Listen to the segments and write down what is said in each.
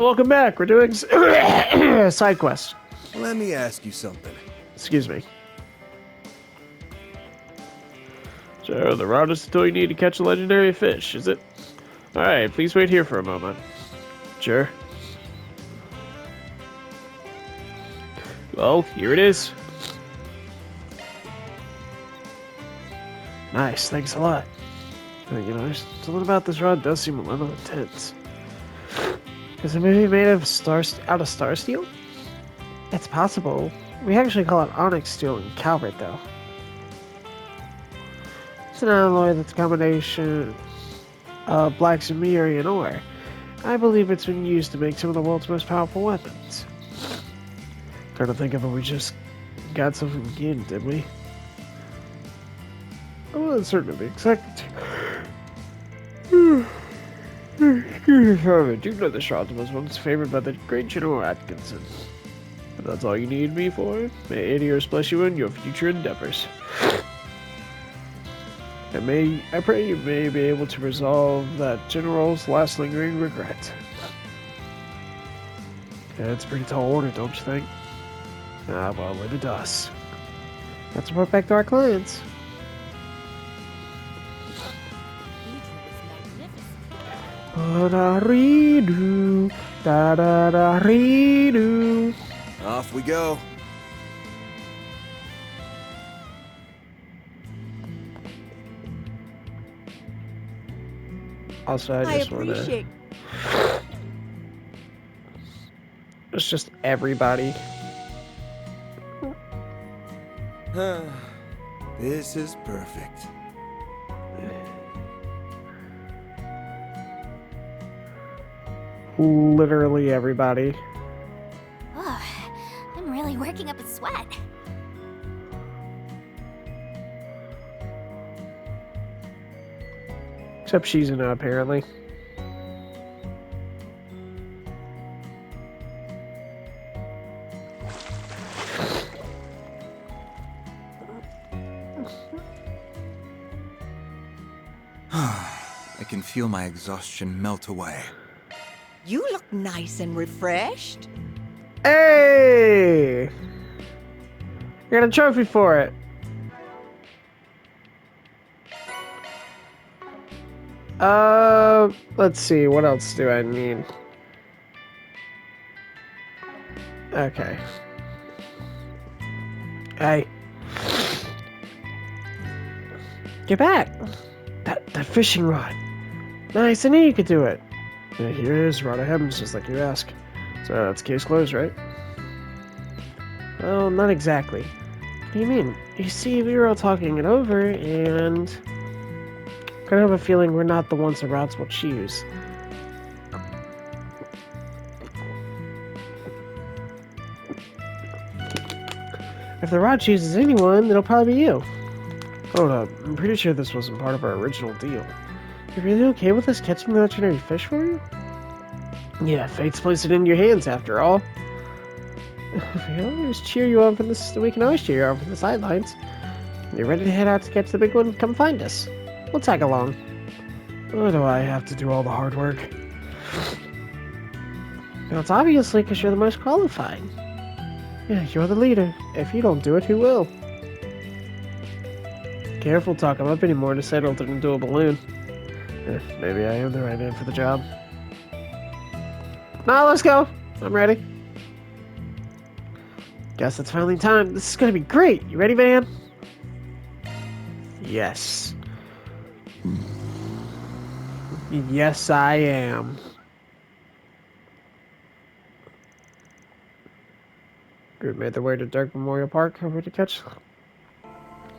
Welcome back. We're doing side quest. Let me ask you something. Excuse me. So the route is until you need to catch a legendary fish, is it? Alright, please wait here for a moment. Sure. Well, here it is. Nice, thanks a lot. You know, something about this rod does seem a little intense. Is it maybe made of out of star steel? It's possible. We actually call it onyx steel in Calvert, though. It's an alloy that's a combination of black Sumerian ore. I believe it's been used to make some of the world's most powerful weapons. Trying to think of it, we just got something again, did we? I wasn't certain to be exact. However, do know the shot was once favored by the great General Atkinson. If that's all you need me for, may Adios bless you in your future endeavors. I pray you may be able to resolve that General's last lingering regret. Yeah, it's a pretty tall order, don't you think? Ah, well, let it does. Let's report back to our clients. Da-da-ree-doo, da-da-da-ree-doo. Off we go. Also, I just want to... It's just everybody. This is perfect. Literally everybody. Oh, I'm really working up a sweat. Except she's in it, apparently. I can feel my exhaustion melt away. You look nice and refreshed. Hey! You got a trophy for it. Let's see, what else do I need? Okay. Hey. Get back! That fishing rod. Nice, I knew you could do it. Yeah, here it is, rod of heavens, just like you asked. So that's case closed, right? Well, not exactly. What do you mean? You see, we were all talking it over, and... I kind of have a feeling we're not the ones the rods will choose. If the rod chooses anyone, it'll probably be you. Hold up, I'm pretty sure this wasn't part of our original deal. You really okay with us catching the legendary fish for you? Yeah, fate's placed it in your hands after all. We can always cheer you on from the sidelines. When you're ready to head out to catch the big one, come find us. We'll tag along. Why do I have to do all the hard work? Now, it's obviously because you're the most qualified. Yeah, you're the leader. If you don't do it, who will? Careful talk him up anymore to settle it into a balloon. Maybe I am the right man for the job. Now let's go. I'm ready. Guess it's finally time. This is gonna be great. You ready, Van? Yes. Yes, I am. Group made their way to Dark Memorial Park, hoping to catch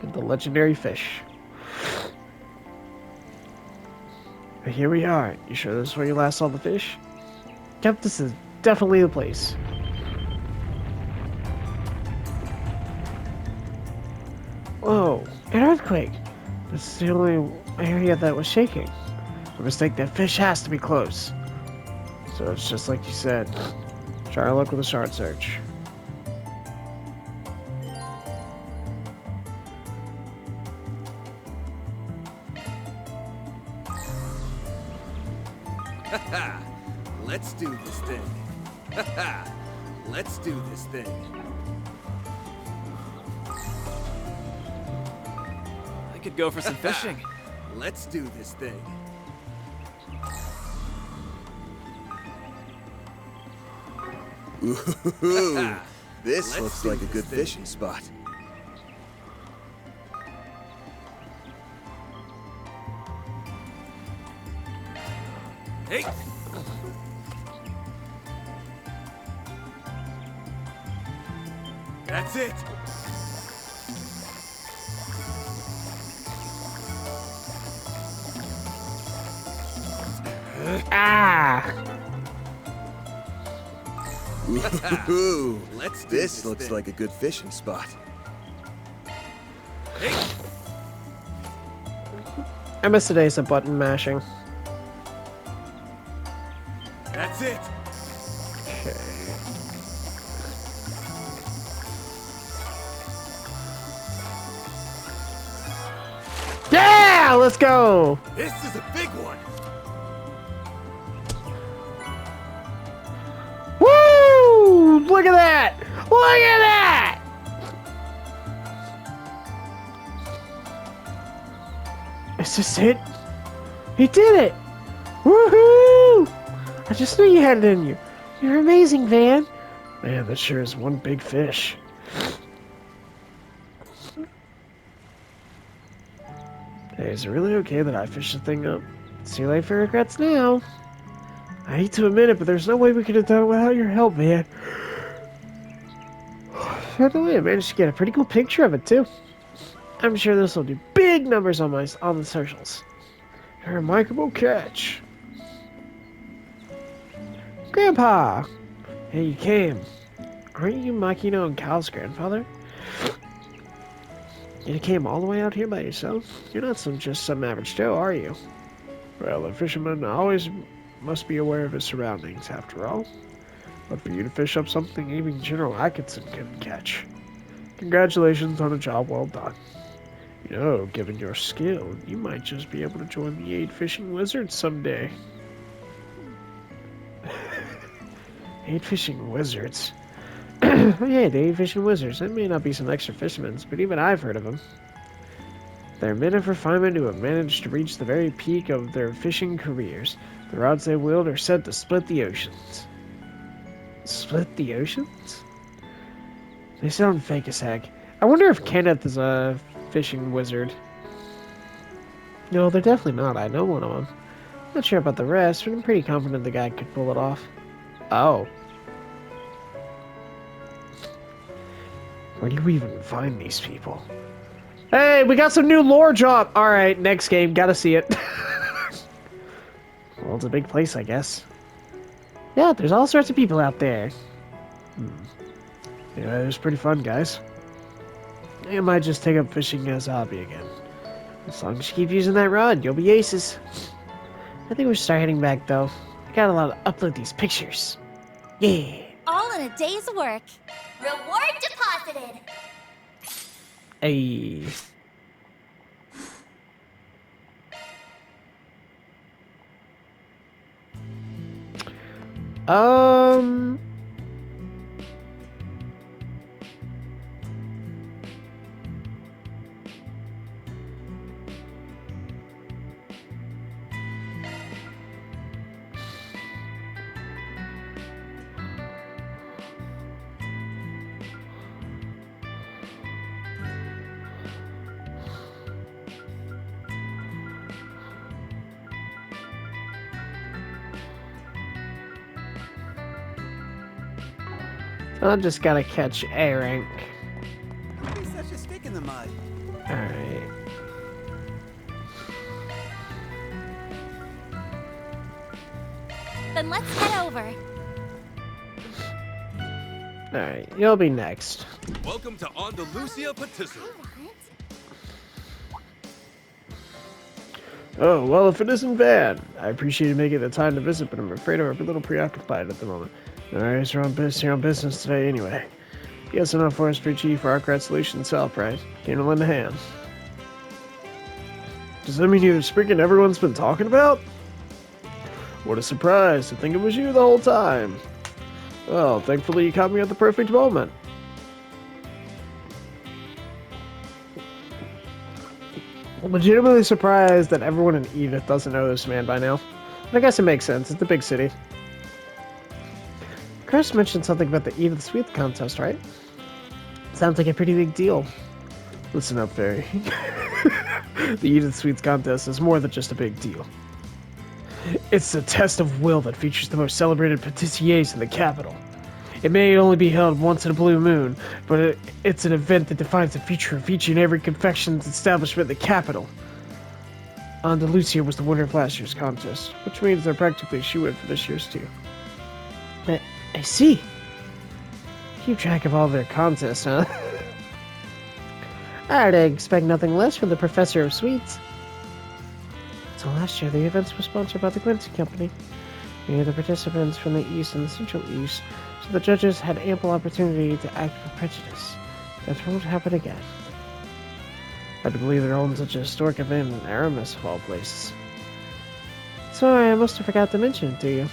the legendary fish. But here we are. You sure this is where you last saw the fish? Yep, this is definitely the place. Whoa, an earthquake! This is the only area that was shaking. A mistake, that fish has to be close. So it's just like you said. Try our luck with a shard search. Let's do this thing. Let's do this thing. I could go for some fishing. Let's do this thing. Ooh, this looks like a good fishing spot. Hey! That's it. Ah! Ooh, this looks like a good fishing spot. Hey! I miss the days of button mashing. That's it. Okay. Yeah! Let's go! This is a big one. Woo! Look at that! Look at that! Is this it? He did it! Woohoo! I just knew you had it in you. You're amazing, Van. Man, that sure is one big fish. Hey, is it really okay that I fished the thing up? See you later for regrets now. I hate to admit it, but there's no way we could have done it without your help, man. Finally, I managed to get a pretty cool picture of it, too. I'm sure this will do big numbers on the socials. A remarkable catch. Grandpa! Hey, you came. Aren't you Makino and Cal's grandfather? You came all the way out here by yourself? You're not just some average Joe, are you? Well, a fisherman always must be aware of his surroundings, after all. But for you to fish up something even General Atkinson couldn't catch. Congratulations on a job well done. You know, given your skill, you might just be able to join the 8 Fishing Wizards someday. 8 Fishing Wizards? Yeah, the 8 Fishing Wizards. There may not be some extra fishermen, but even I've heard of them. They're men of refinement who have managed to reach the very peak of their fishing careers. The rods they wield are said to split the oceans. Split the oceans? They sound fake as heck. I wonder if Kenneth is a fishing wizard. No, they're definitely not. I know one of them. Not sure about the rest, but I'm pretty confident the guy could pull it off. Oh. Where do you even find these people? Hey, we got some new lore drop! Alright, next game. Gotta see it. Well, it's a big place, I guess. Yeah, there's all sorts of people out there. Yeah, it was pretty fun, guys. I might just take up fishing as a hobby again. As long as you keep using that rod, you'll be aces. I think we should start heading back, though. I got a lot to upload these pictures. Yeah. All in a day's work. Reward deposited. Hey. Um. I just gotta catch A rank. He's such a stick in the mud. Alright. Then let's head over. Alright, you'll be next. Welcome to Andalusia Patisserie. Oh, well, if it isn't bad. I appreciate you making the time to visit, but I'm afraid I'm a little preoccupied at the moment. Alright, you're on business today anyway. You got enough for us for Chief for our cred solution itself, right? Came to lend a hand. Does that mean you're the Spriggan everyone's been talking about? what a surprise to think it was you the whole time. Well, thankfully you caught me at the perfect moment. I'm legitimately surprised that everyone in Edith doesn't know this man by now. But I guess it makes sense. It's a big city. Chris mentioned something about the Edith Sweets contest, right? Sounds like a pretty big deal. Listen up, Fairy. The Edith Sweets contest is more than just a big deal. It's a test of will that features the most celebrated patissiers in the capital. It may only be held once in a blue moon, but it's an event that defines the future of each and every confections establishment in the capital. Andalusia was the winner of last year's contest, which means they're practically shoo-in for this year's too. I see. Keep track of all their contests, huh? I'd expect nothing less from the Professor of Sweets. So last year, the events were sponsored by the Quincy Company. We had the participants from the East and the Central East, so the judges had ample opportunity to act with prejudice. That won't happen again. Hard to believe they're holding such a historic event in Aramis, of all places. Sorry, I must have forgot to mention it to you.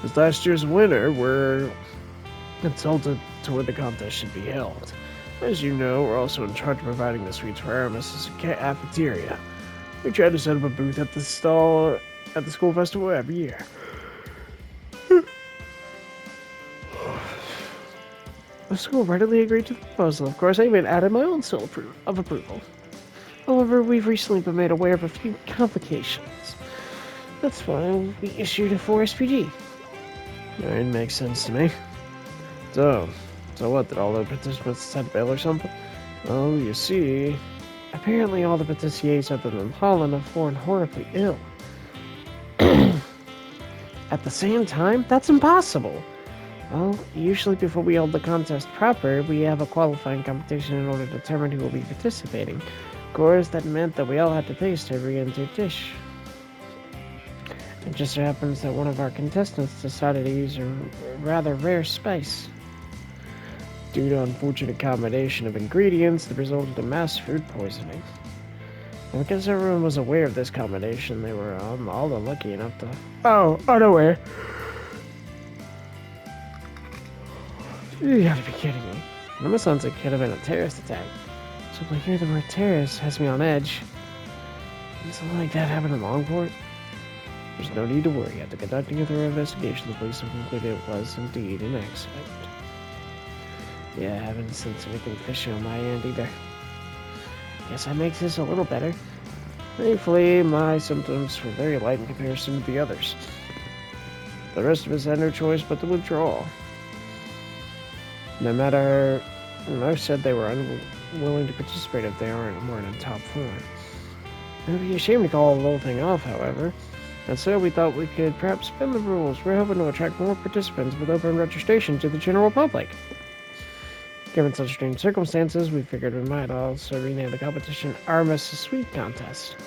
As last year's winner, we're consulted to where the contest should be held. As you know, we're also in charge of providing the sweets for Aramis' cafeteria. We try to set up a booth at the stall at the school festival every year. The school readily agreed to the proposal. Of course, I even added my own seal of approval. However, we've recently been made aware of a few complications. That's why we issued a 4 SPG. It makes sense to me. So what, did all the participants decide to bail or something? Well, you see, apparently all the patissiers other than Holland have fallen horribly ill. At the same time, that's impossible. Well, usually before we hold the contest proper, we have a qualifying competition in order to determine who will be participating. Of course, that meant that we all had to taste every entered dish. It just so happens that one of our contestants decided to use a rather rare spice. Due to unfortunate combination of ingredients that resulted in mass food poisoning. And because everyone was aware of this combination, they were all unlucky enough to... Oh, unaware. You gotta be kidding me. It almost sounds like it could have been a terrorist attack. Simply hear the word terrorist has me on edge. Did something like that happen in Longport? There's no need to worry. After conducting a thorough investigation, the police have concluded it was indeed an accident. Yeah, I haven't sensed anything fishy on my end either. Guess that makes this a little better. Thankfully, my symptoms were very light in comparison to the others. The rest of us had no choice but to withdraw. No matter... Most said they were unwilling to participate if they weren't in top form. It would be a shame to call the whole thing off, however. And so we thought we could perhaps spin the rules. We're hoping to attract more participants with open registration to the general public. Given such strange circumstances, we figured we might also rename the competition Aramis Sweet Contest.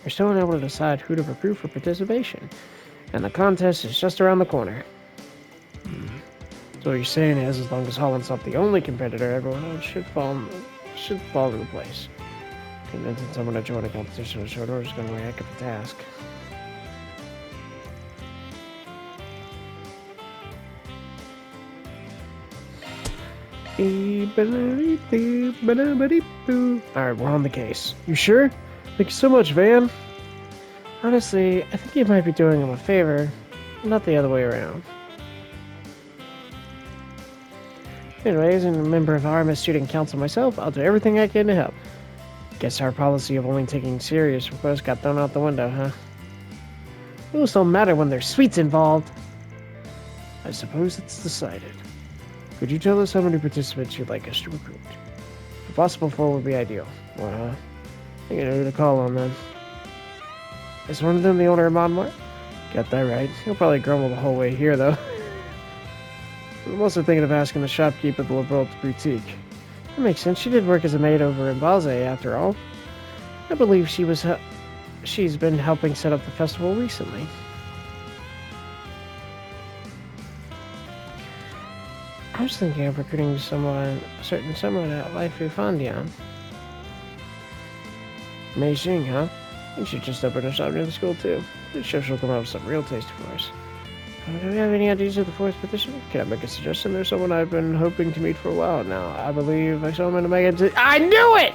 We're still unable to decide who to recruit for participation, and the contest is just around the corner. So what you're saying is, as long as Holland's not the only competitor, everyone else should fall into place. Convincing someone to join a competition on short order is going to be a heck of a task. Alright, we're on the case. You sure? Thank you so much, Van. Honestly, I think you might be doing him a favor, not the other way around. Anyways, and a member of Aramis Student Council myself, I'll do everything I can to help. Guess our policy of only taking serious requests got thrown out the window, huh? Rules don't matter when there's sweets involved. I suppose it's decided. Could you tell us how many participants you'd like us to recruit? If possible, 4 would be ideal. Well, I think I know who to call on then. Is one of them the owner of Monmart? Got that right. He'll probably grumble the whole way here, though. I'm also thinking of asking the shopkeeper at the Liberal Boutique. That makes sense. She did work as a maid over in Basel, after all. I believe she's been helping set up the festival recently. I was thinking of recruiting someone at Life Fondian. Mei Xing, huh? You should just open a shop near the school, too. I'm sure she'll come up with some real tasty for us. Do we have any ideas of the fourth petition? Can I make a suggestion? There's someone I've been hoping to meet for a while now. I believe I saw him in a magazine. I knew it!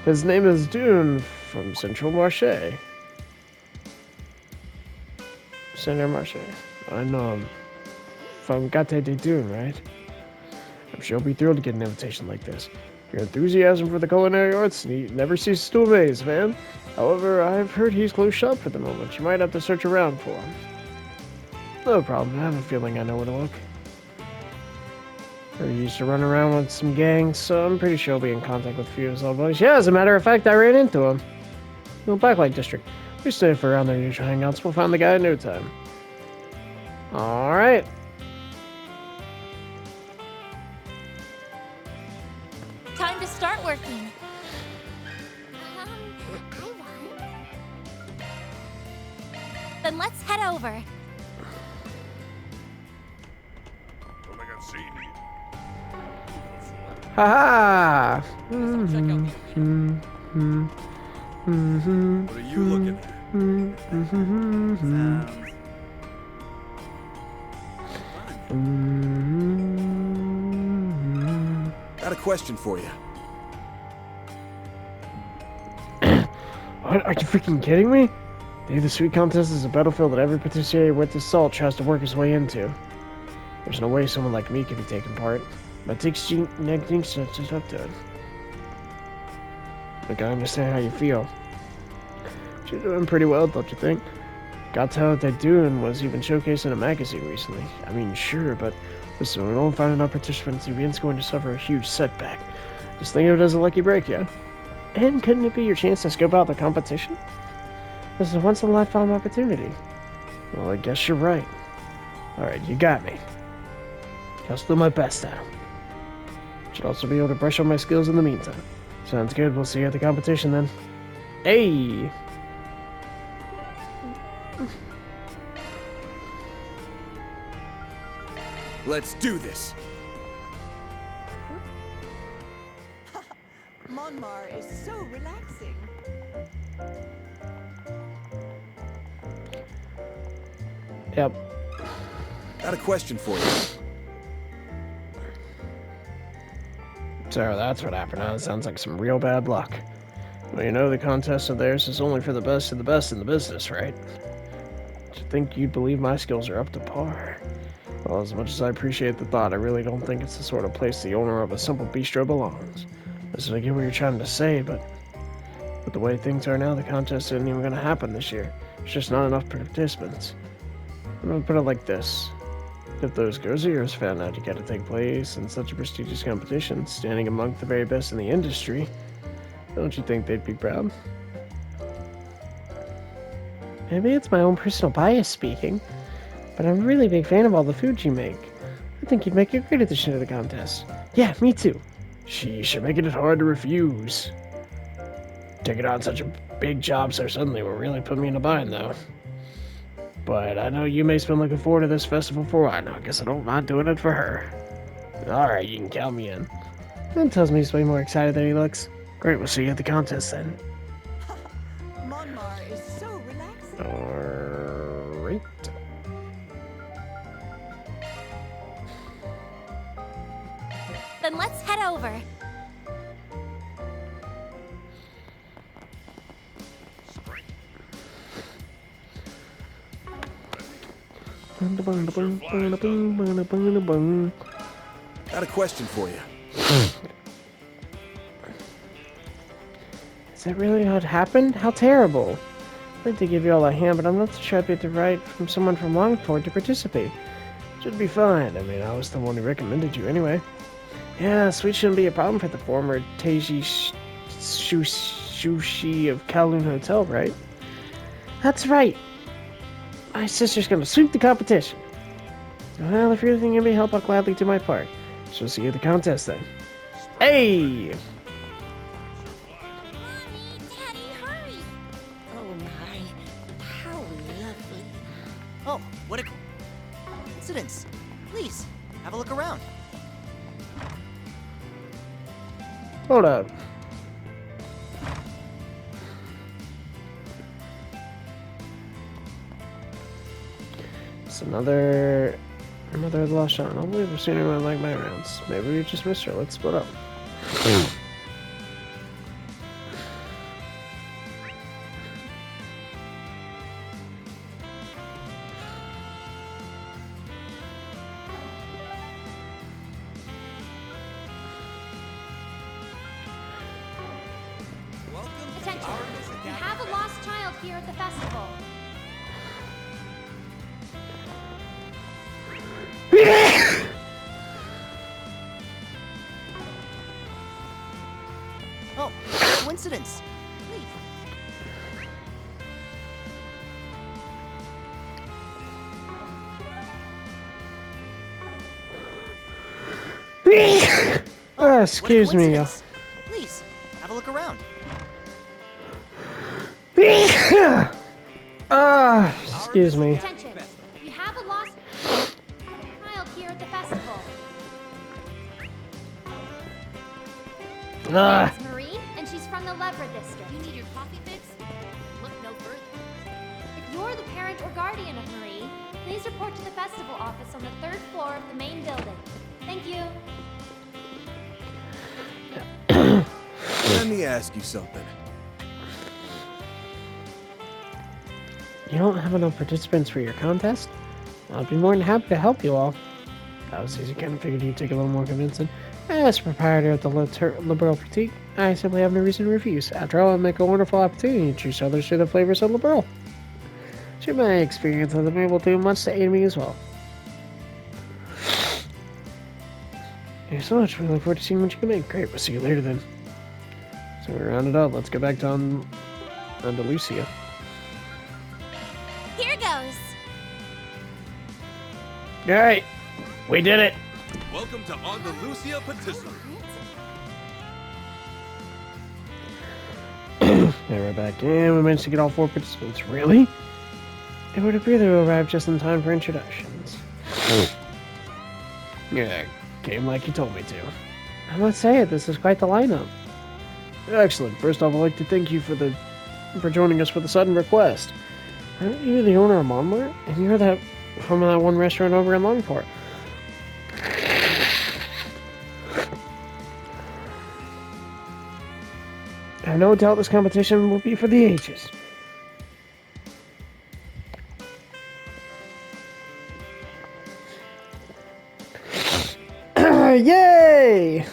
His name is Dune from Central Marche. Center Marche. I know him. From Gate de Dune, right? I'm sure he'll be thrilled to get an invitation like this. Your enthusiasm for the culinary arts never ceases to amaze, man. However, I've heard he's closed shop for the moment. You might have to search around for him. No problem. I have a feeling I know where to look. He used to run around with some gangs, so I'm pretty sure he'll be in contact with a few of his old buddies. Yeah, as a matter of fact, I ran into him. In the Blacklight District. We stay for around their usual hangouts. We'll find the guy in no time. Alright. Time to start working. I won. Then let's head over. Haha! What are you looking at? Got a question for you. What? Are you freaking kidding me? The Sweet Contest is a battlefield that every participator with the salt tries to work his way into. There's no way someone like me could be taking part. But it takes just up to it. Look, I understand how you feel. But you're doing pretty well, don't you think? Gato de Dune was even showcased in a magazine recently. I mean, sure, but listen, we don't find enough participants, the event's going to suffer a huge setback. Just think of it as a lucky break, yeah? And couldn't it be your chance to scope out the competition? This is a once-in-a-lifetime opportunity. Well, I guess you're right. Alright, you got me. I'll do my best now. Should also be able to brush on my skills in the meantime. Sounds good. We'll see you at the competition then. Hey! Let's do this. Monmar is so relaxing. Yep. Got a question for you. So that's what happened. Now it sounds like some real bad luck. Well, you know the contest of theirs is only for the best of the best in the business, right? Do you think you'd believe my skills are up to par? Well, as much as I appreciate the thought, I really don't think it's the sort of place the owner of a simple bistro belongs. Listen, I get what you're trying to say, but with the way things are now, the contest isn't even going to happen this year. There's just not enough participants. I'm going to put it like this. If those girls of yours found out you got to take place in such a prestigious competition, standing among the very best in the industry, don't you think they'd be proud? Maybe it's my own personal bias speaking, but I'm a really big fan of all the food you make. I think you'd make a great addition to the contest. Yeah, me too. Sheesh, you're making it hard to refuse. Taking on such a big job so suddenly will really put me in a bind, though. But I know you may been looking forward to this festival for a while now. I guess I don't mind doing it for her. Alright, you can count me in. That tells me he's way more excited than he looks. Great, we'll see you at the contest then. Monmar is so relaxing. Alright. Then let's head over. Got a question for you. Is that really how it happened? How terrible. I'd like to give you all a hand, but I'm not so sure I'd get the right from someone from Longford to participate. Should be fine. I mean, I was the one who recommended you anyway. Yeah, sweet shouldn't be a problem for the former Teiji Sushi of Kowloon Hotel, right? That's right. My sister's gonna sweep the competition. Well, if you're anything you may help, I'll gladly do my part. So see you at the contest then. Hey! Mommy, Daddy, hurry! Oh my, how lovely. Oh, what a coincidence. Please, have a look around. Hold up. Another of the lost shot. I'll believe we've seen anyone like my rounds. Maybe we just missed her. Let's split up. Attention! We have a lost child here at the festival. Oh, coincidence. Please. Excuse me. Please, have a look around. Excuse me. Attention! We have a lost child here at the festival. Her Ah, name's Marie, and she's from the Levra district. You need your coffee fix? Look no further. If you're the parent or guardian of Marie, please report to the festival office on the 3rd floor of the main building. Thank you. Let me ask you something. you don't have enough participants for your contest? I'd be more than happy to help you all. That was easy. Kind of figured you'd take a little more convincing. As proprietor of the Liberal Boutique, I simply have no reason to refuse. After all, it would make a wonderful opportunity to introduce others to the flavors of Liberal. Share my experience with them able to do much to aid me as well. Thank you so much. We look forward to seeing what you can make. Great, we'll see you later then. So we round it up. Let's go back to Andalusia. Here goes. Alright, we did it. Welcome to Andalusia Patisserie. Yeah, we're back in. We managed to get all 4 participants. Really? It would appear they will arrive just in time for introductions. Yeah, came like you told me to. I must say it, this is quite the lineup. Excellent. First off, I'd like to thank you for joining us for the sudden request. Aren't you the owner of Monmart? And you're that from that one restaurant over in Longport. I have no doubt this competition will be for the ages. Yay!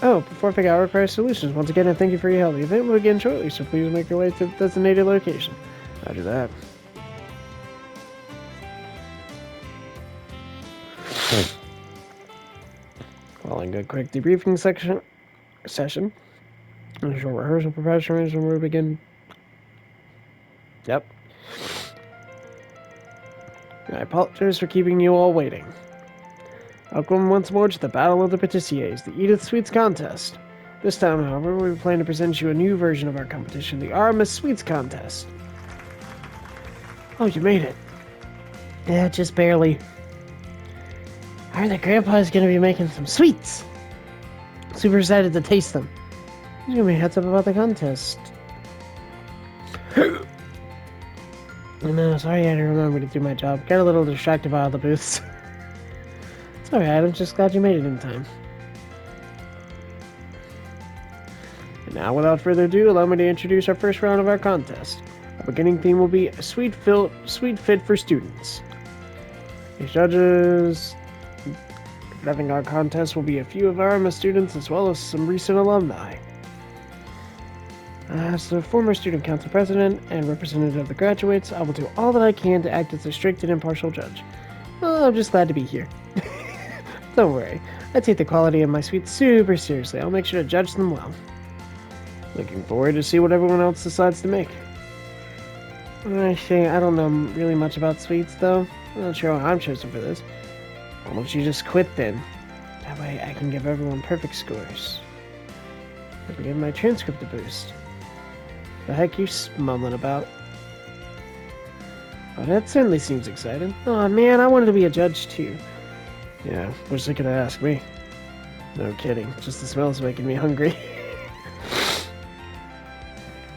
Oh, before I forget, I require solutions. Once again, I thank you for your help. The event will begin shortly, so please make your way to the designated location. Roger that. Following a quick debriefing session, a short rehearsal preparation will begin. Yep. I apologize for keeping you all waiting. Welcome once more to the Battle of the Patissiers, the Edith Sweets Contest. This time, however, we plan to present you a new version of our competition, the Artemis Sweets Contest. Oh, you made it. Yeah, just barely. I heard that Grandpa's gonna be making some sweets. Super excited to taste them. He's gonna be heads up about the contest. No, sorry I didn't remember to do my job. Got a little distracted by all the booths. It's alright, I'm just glad you made it in time. And now, without further ado, allow me to introduce our first round of our contest. Our beginning theme will be a sweet fit for students. These judges conducting our contest will be a few of our ARMA students as well as some recent alumni. As the former student council president and representative of the graduates, I will do all that I can to act as a strict and impartial judge. Well, I'm just glad to be here. Don't worry, I take the quality of my sweets super seriously. I'll make sure to judge them well. Looking forward to see what everyone else decides to make. Actually, I don't know really much about sweets, though. I'm not sure why I'm chosen for this. Why don't you just quit then? That way I can give everyone perfect scores. I can give my transcript a boost. The heck you mumbling about? Oh, that certainly seems exciting. Oh man, I wanted to be a judge too. Yeah, wish they could have asked me. No kidding, just the smell is making me hungry.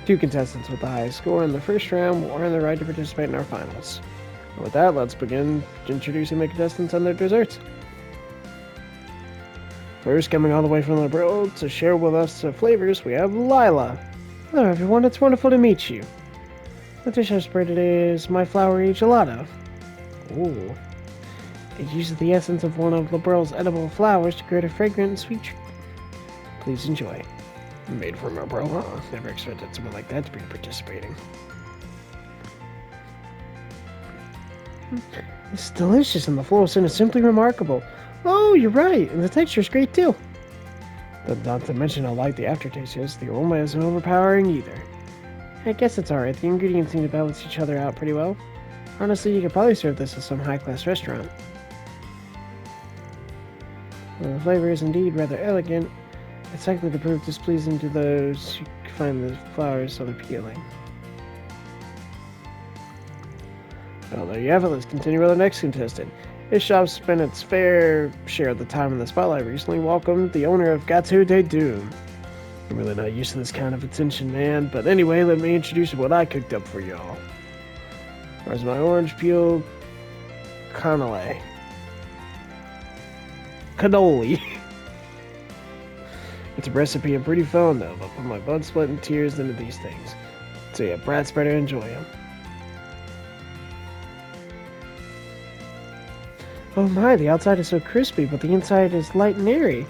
2 contestants with the highest score in the first round will earn the right to participate in our finals. And with that, let's begin introducing the contestants and their desserts. First, coming all the way from the world to share with us the flavors, we have Lila. Hello everyone, it's wonderful to meet you. The dish I spread today is my flowery gelato. Ooh. It uses the essence of one of Liberal's edible flowers to create a fragrant and sweet treat. Please enjoy. Made from Liberal, huh? Never expected someone like that to be participating. It's delicious and the floral scent is simply remarkable. Oh, you're right, and the texture is great too. But not to mention how light the aftertaste is, the aroma isn't overpowering either. I guess it's alright, the ingredients seem to balance each other out pretty well. Honestly, you could probably serve this at some high-class restaurant. Well, the flavor is indeed rather elegant. It's likely to prove displeasing to those who find the flowers unappealing. Well, there you have it. Let's continue with our next contestant. His shop spent its fair share of the time in the spotlight recently. Welcomed the owner of Gateau de Doom. I'm really not used to this kind of attention, man. But anyway, let me introduce what I cooked up for y'all. There's my orange peel cannoli. It's a recipe I'm pretty fond of. I'll put my blood, sweat, and tears into these things. So yeah, brats better enjoy them. Oh my, the outside is so crispy, but the inside is light and airy.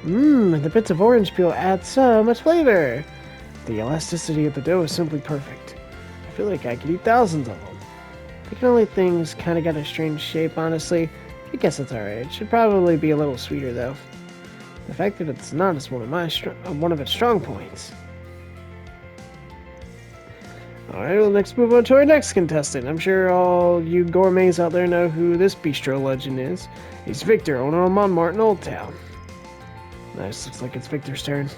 Mmm, the bits of orange peel add so much flavor. The elasticity of the dough is simply perfect. I feel like I could eat thousands of them. The cannoli thing's kind of got a strange shape, honestly. I guess it's alright. It should probably be a little sweeter, though. The fact that it's not is one of its strong points. Alright, well, let's move on to our next contestant. I'm sure all you gourmets out there know who this bistro legend is. He's Victor, owner of Montmartre in Old Town. Nice, looks like it's Victor's turn.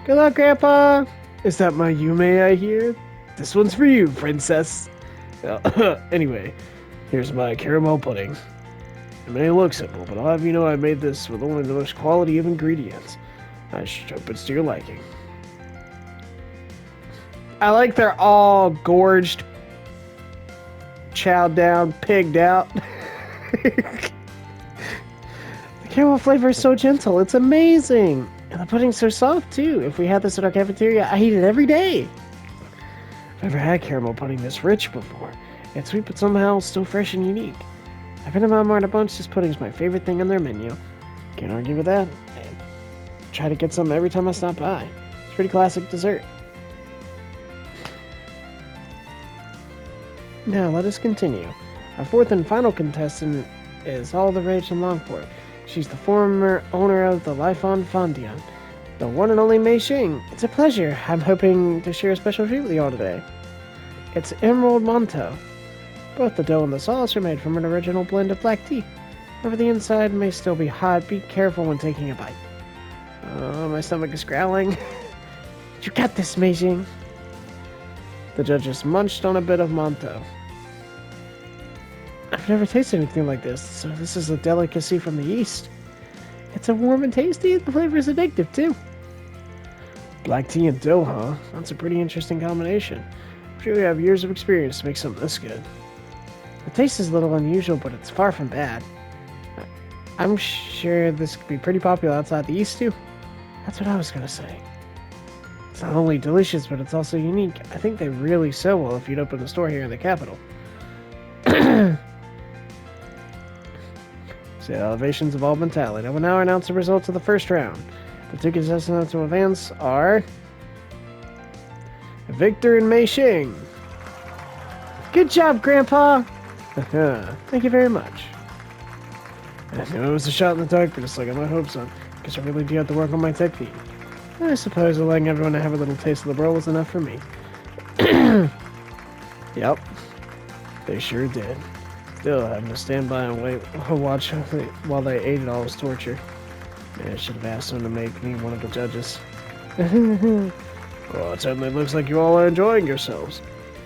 Good luck, Grandpa! Is that my Yume I hear? This one's for you, princess. Anyway, here's my caramel pudding. It may look simple, but I'll have you know I made this with only the most quality of ingredients. I should hope it's to your liking. I like they're all gorged, chowed down, pigged out. The caramel flavor is so gentle, it's amazing. And the pudding's so soft too. If we had this at our cafeteria, I eat it every day. I've never had caramel pudding this rich before. It's sweet but somehow still fresh and unique. I've been to Montmartre a bunch. This pudding's my favorite thing on their menu. Can't argue with that. I try to get some every time I stop by. It's a pretty classic dessert. Now, let us continue. Our fourth and final contestant is all the rage and long for. She's the former owner of the Life on Fondian, the one and only Mei Xing. It's a pleasure. I'm hoping to share a special treat with you all today. It's Emerald Monto. Both the dough and the sauce are made from an original blend of black tea. However, the inside may still be hot. Be careful when taking a bite. My stomach is growling. You got this, Mei Xing. The judges munched on a bit of Monto. I've never tasted anything like this, so this is a delicacy from the East. It's a warm and tasty, and the flavor is addictive, too. Black tea and dough, huh? That's a pretty interesting combination. I'm sure you have years of experience to make something this good. The taste is a little unusual, but it's far from bad. I'm sure this could be pretty popular outside the East, too. That's what I was gonna say. It's not only delicious, but it's also unique. I think they really sell well if you'd open a store here in the capital. So the elevations have all been tallied. I will now announce the results of the first round. The two contestants to advance are Victor and Mei Xing. Good job, Grandpa! Thank you very much. I know it was a shot in the dark, but it's like I got my hopes on. Guess I really do have to work on my technique. I suppose letting everyone have a little taste of the bro was enough for me. Yep. They sure did. Still having to stand by and watch while they ate it all was torture. Man, I should have asked them to make me one of the judges. Well, it certainly looks like you all are enjoying yourselves.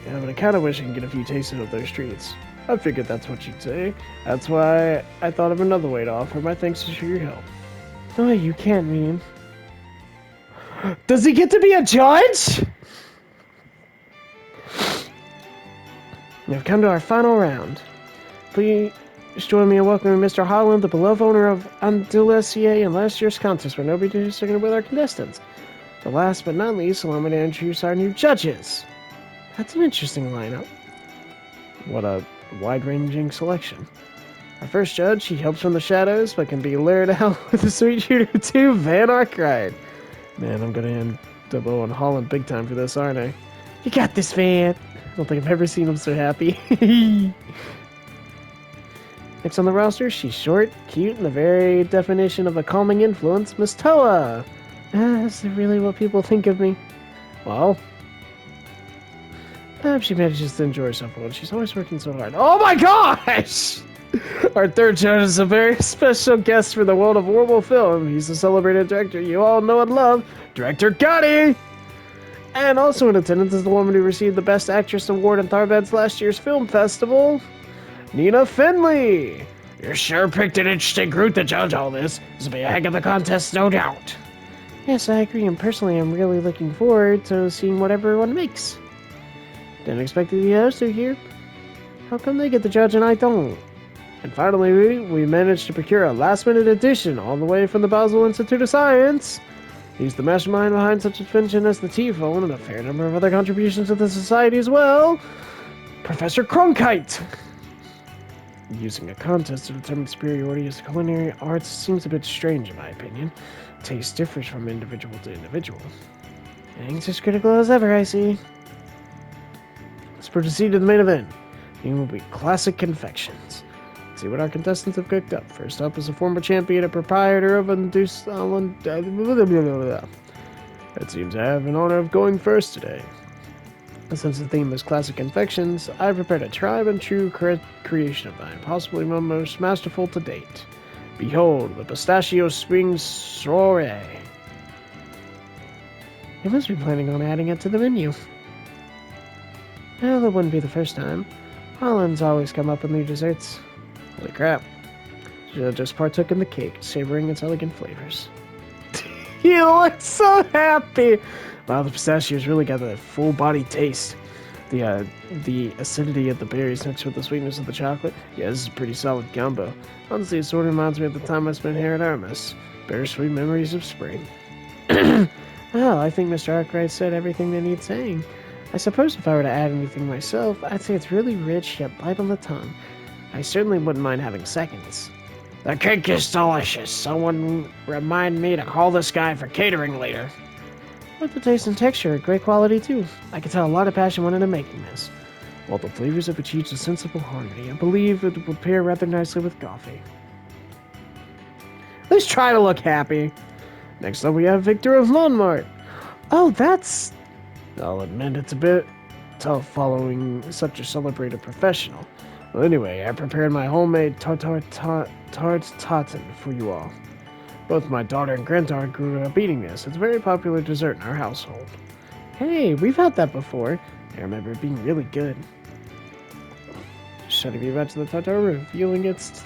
Yeah, but I kind of wish I could get a few tastes of those treats. I figured that's what you'd say. That's why I thought of another way to offer my thanks for your help. No, you can't mean. Does he get to be a judge? We've come to our final round. Please join me in welcoming Mr. Holland, the beloved owner of Andalusia, in last year's contest, where nobody disagreed with our contestants. But last but not least, allow me to introduce our new judges. That's an interesting lineup. What a wide-ranging selection. Our first judge, he helps from the shadows, but can be lured out with a sweet shooter too, Van Arkwright. Man, I'm gonna end up owing Holland big time for this, aren't I? You got this, Van! I don't think I've ever seen him so happy. Next on the roster, she's short, cute, and the very definition of a calming influence, Miss Toa. Is that really what people think of me? Well, perhaps she manages to enjoy herself well. She's always working so hard. Oh my gosh! Our third judge is a very special guest for the world of horrible film. He's a celebrated director you all know and love, Director Gotti! And also in attendance is the woman who received the Best Actress Award in Tharbad's last year's film festival, Nina Finley. You sure picked an interesting group to judge all this. This will be a heck of a contest, no doubt. Yes, I agree, and personally I'm really looking forward to seeing what everyone makes. Didn't expect the others to here. How come they get the judge and I don't? And finally, we managed to procure a last-minute addition all the way from the Basel Institute of Science. He's the mastermind behind such invention as the T-phone and a fair number of other contributions to the society as well. Professor Cronkite! Using a contest to determine superiority as culinary arts seems a bit strange in my opinion. Taste differs from individual to individual. Things as critical as ever, I see. Let's proceed to the main event. It will be classic confections. Let's see what our contestants have cooked up. First up is a former champion and proprietor of Induced... It seems I have an honor of going first today. Since the theme is classic confections, I've prepared a tried and true creation of mine, possibly my most masterful to date. Behold, the pistachio spring soiree. You must be planning on adding it to the menu. Well, that wouldn't be the first time. Holland's always come up with new desserts. Holy crap. She just partook in the cake, savoring its elegant flavors. You look so happy! Wow, the pistachios really got that full-body taste. The acidity of the berries mixed with the sweetness of the chocolate. Yeah, this is a pretty solid combo. Honestly, it sort of reminds me of the time I spent here at Artemis. Bittersweet memories of spring. Well, I think Mr. Arkwright said everything they need saying. I suppose if I were to add anything myself, I'd say it's really rich yet light on the tongue. I certainly wouldn't mind having seconds. The cake is delicious. Someone remind me to call this guy for catering later. But the taste and texture are great quality too. I can tell a lot of passion went into making this. While the flavors have achieved a sensible harmony, I believe it would pair rather nicely with coffee. Let's try to look happy. Next up we have Victor of Montmartre. Oh, that's... I'll admit it's a bit tough following such a celebrated professional. Well, anyway, I prepared my homemade tart tatin for you all. Both my daughter and granddaughter grew up eating this. It's a very popular dessert in our household. Hey, we've had that before. I remember it being really good. Shutting me back to the tartar, revealing its...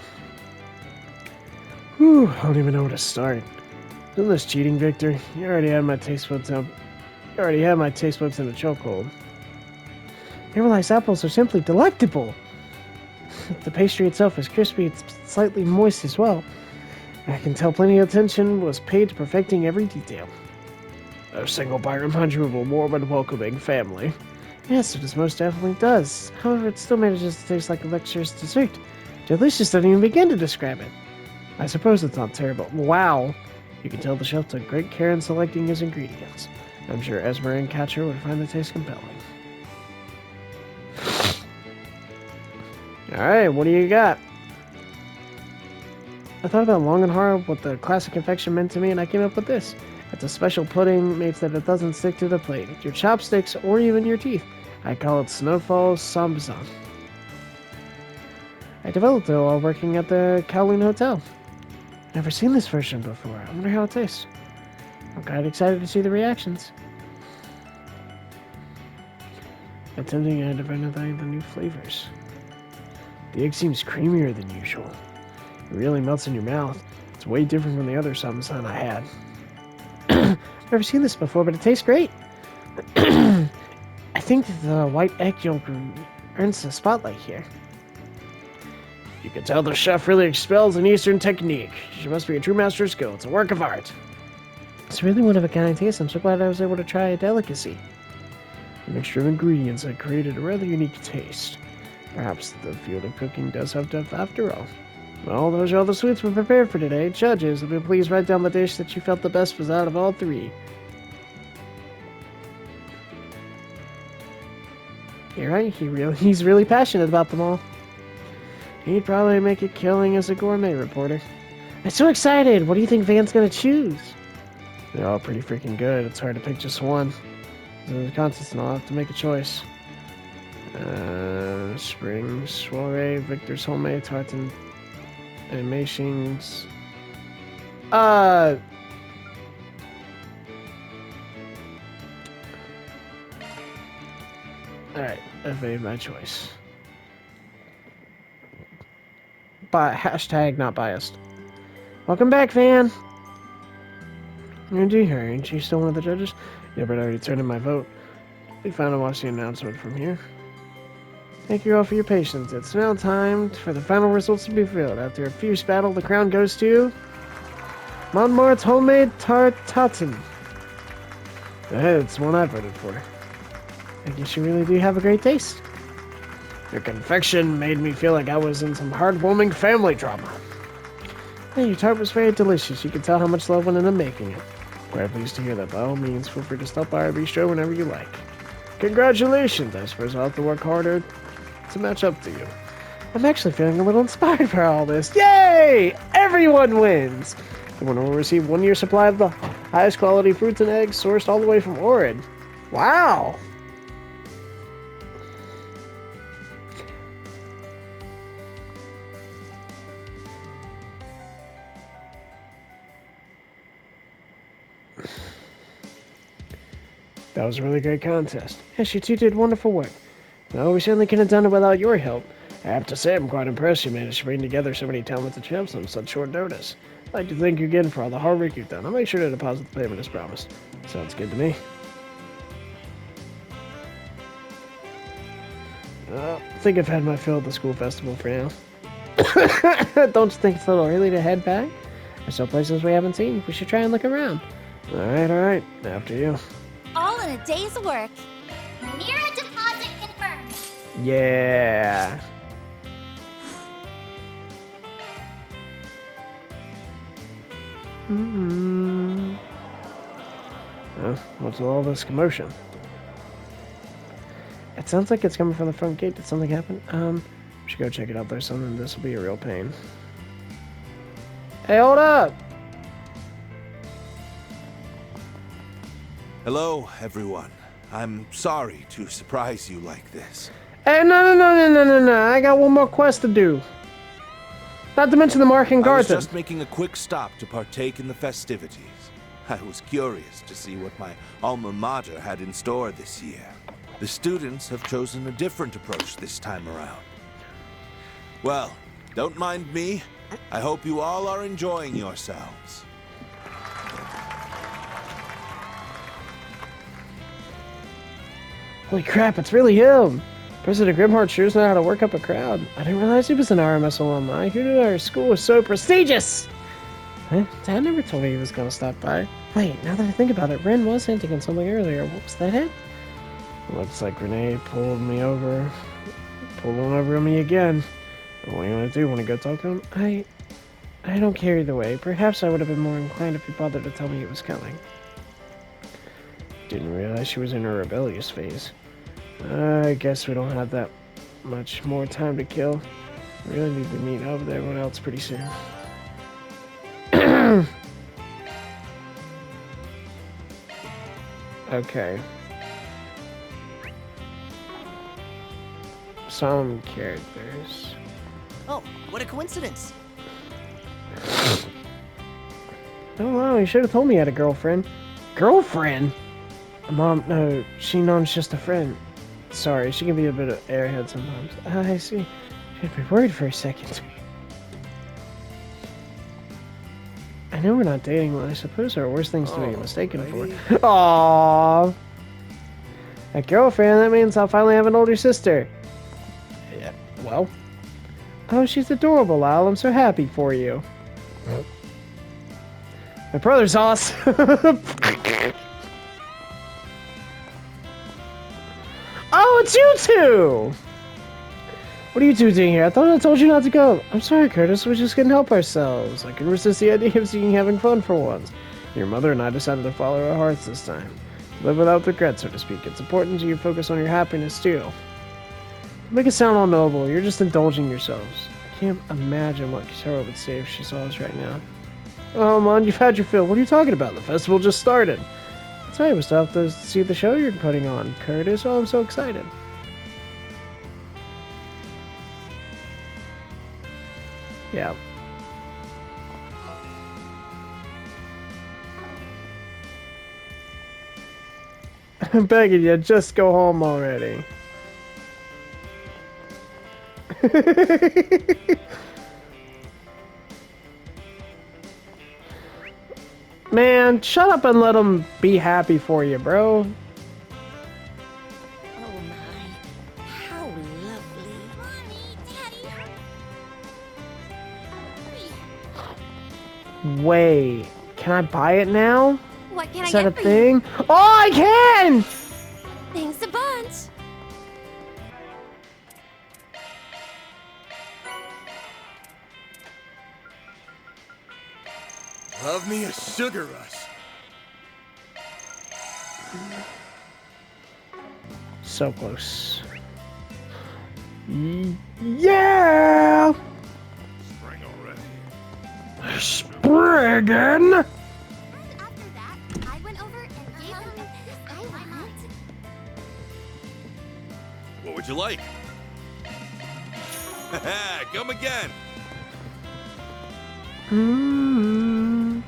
Whew, I don't even know where to start. Isn't this cheating, Victor? You already had my taste buds in a chokehold. Caramelized apples are simply delectable. The pastry itself is crispy, it's slightly moist as well. I can tell plenty of attention was paid to perfecting every detail. A single bite reminds you of a warm and welcoming family. Yes, it most definitely does. However, it still manages to taste like a luxurious dessert. Delicious doesn't even begin to describe it. I suppose it's not terrible. Wow! You can tell the chef took great care in selecting his ingredients. I'm sure Esmer and Catcher would find the taste compelling. Alright, what do you got? I thought about long and hard what the classic confection meant to me, and I came up with this. It's a special pudding made so that it doesn't stick to the plate, your chopsticks, or even your teeth. I call it Snowfall Sambusan. I developed it while working at the Kowloon Hotel. Never seen this version before. I wonder how it tastes. I'm kind of excited to see the reactions. Attempting to identify the new flavors. The egg seems creamier than usual. It really melts in your mouth. It's way different from the other sambusan I had. Never seen this before, but it tastes great. I think the white egg yolk earns the spotlight here. You can tell the chef really expels an Eastern technique. She must be a true master of skill. It's a work of art. It's really one of a kind taste. I'm so glad I was able to try a delicacy. A mixture of ingredients that created a rather unique taste. Perhaps the field of cooking does have depth after all. Well, those are all the sweets we prepared for today. Judges, will you please write down the dish that you felt the best was out of all three? You're right, he's really passionate about them all. He'd probably make a killing as a gourmet reporter. I'm so excited! What do you think Van's gonna choose? They're all pretty freaking good. It's hard to pick just one. There's a contest and I'll have to make a choice. Spring Soiree, Victor's Homemade, Tartan Animations. Alright, I've made my choice. Hashtag not biased. Welcome back, Van. Indeed, her. Ain't she still one of the judges? Yeah, but I already turned in my vote. We finally watched the announcement from here. Thank you all for your patience. It's now time for the final results to be revealed. After a fierce battle, the crown goes to Montmartre's Homemade Tartatin. Hey, it's one I voted for. I guess you really do have a great taste. Your confection made me feel like I was in some heartwarming family drama. Hey, your tart was very delicious. You can tell how much love went into making it. Quite pleased to hear that. By all means, feel free to stop by our bistro whenever you like. Congratulations! I suppose I'll have to work harder to match up to you. I'm actually feeling a little inspired by all this. Yay! Everyone wins! The winner will receive 1 year's supply of the highest quality fruits and eggs sourced all the way from Orid. Wow! That was a really great contest. Yes, you two did wonderful work. No, we certainly couldn't have done it without your help. I have to say I'm quite impressed you managed to bring together so many talented chefs on such short notice. I'd like to thank you again for all the hard work you've done. I'll make sure to deposit the payment as promised. Sounds good to me. I think I've had my fill at the school festival for now. Don't you think it's a little early to head back? There's still places we haven't seen. We should try and look around. Alright. After you. All in a day's work. Mirror deposit confirmed. Yeah. What's all this commotion? It sounds like it's coming from the front gate. Did something happen? We should go check it out. There's something. This will be a real pain. Hey, hold up! Hello, everyone. I'm sorry to surprise you like this. Hey, no. I got one more quest to do. Not to mention the marking I was garden. just making a quick stop to partake in the festivities. I was curious to see what my alma mater had in store this year. The students have chosen a different approach this time around. Well, don't mind me. I hope you all are enjoying yourselves. Holy crap, it's really him! President Grimhart sure knows how to work up a crowd. I didn't realize he was an RMS alumni. Who knew our school was so prestigious? Huh? Dad never told me he was gonna stop by. Wait, now that I think about it, Ren was hinting on something earlier. What was that? Looks like Renee pulled one over on me again. What are you gonna do? Wanna go talk to him? I don't care either way. Perhaps I would have been more inclined if you bothered to tell me he was coming. Didn't realize she was in her rebellious phase. I guess we don't have that much more time to kill. We really need to meet up with everyone else pretty soon. Okay. Some characters. Oh, what a coincidence. Oh wow, you should have told me you had a girlfriend. Girlfriend? Mom, no, Sheenon's just a friend. Sorry, she can be a bit of airhead sometimes. I see. I'd be worried for a second. I know we're not dating, but I suppose there are worse things to be mistaken for. Aww. A girlfriend, that means I'll finally have an older sister. Yeah, well. Oh, she's adorable, Lyle. I'm so happy for you. My brother's awesome. Oh, it's you two! What are you two doing here? I thought I told you not to go. I'm sorry, Curtis. We just couldn't help ourselves. I couldn't resist the idea of seeing you having fun for once. Your mother and I decided to follow our hearts this time. Live without regret, so to speak. It's important you focus on your happiness, too. Make it sound all noble. You're just indulging yourselves. I can't imagine what Sarah would say if she saw us right now. Oh, man, you've had your fill. What are you talking about? The festival just started. That's right, we still have to see the show you're putting on, Curtis. Oh, I'm so excited. Yeah. I'm begging you, just go home already. Man, shut up and let them be happy for you, bro. Oh my, how lovely. Mommy, Daddy. Wait, can I buy it now? What can Is I that a get for you? thing? Oh, I can! Thanks a bunch. Love me a sugar rush. So close. Yeah! Spring already. Spriggan! After that, I went over and gave him everything I want. What would you like? Come again. Mm.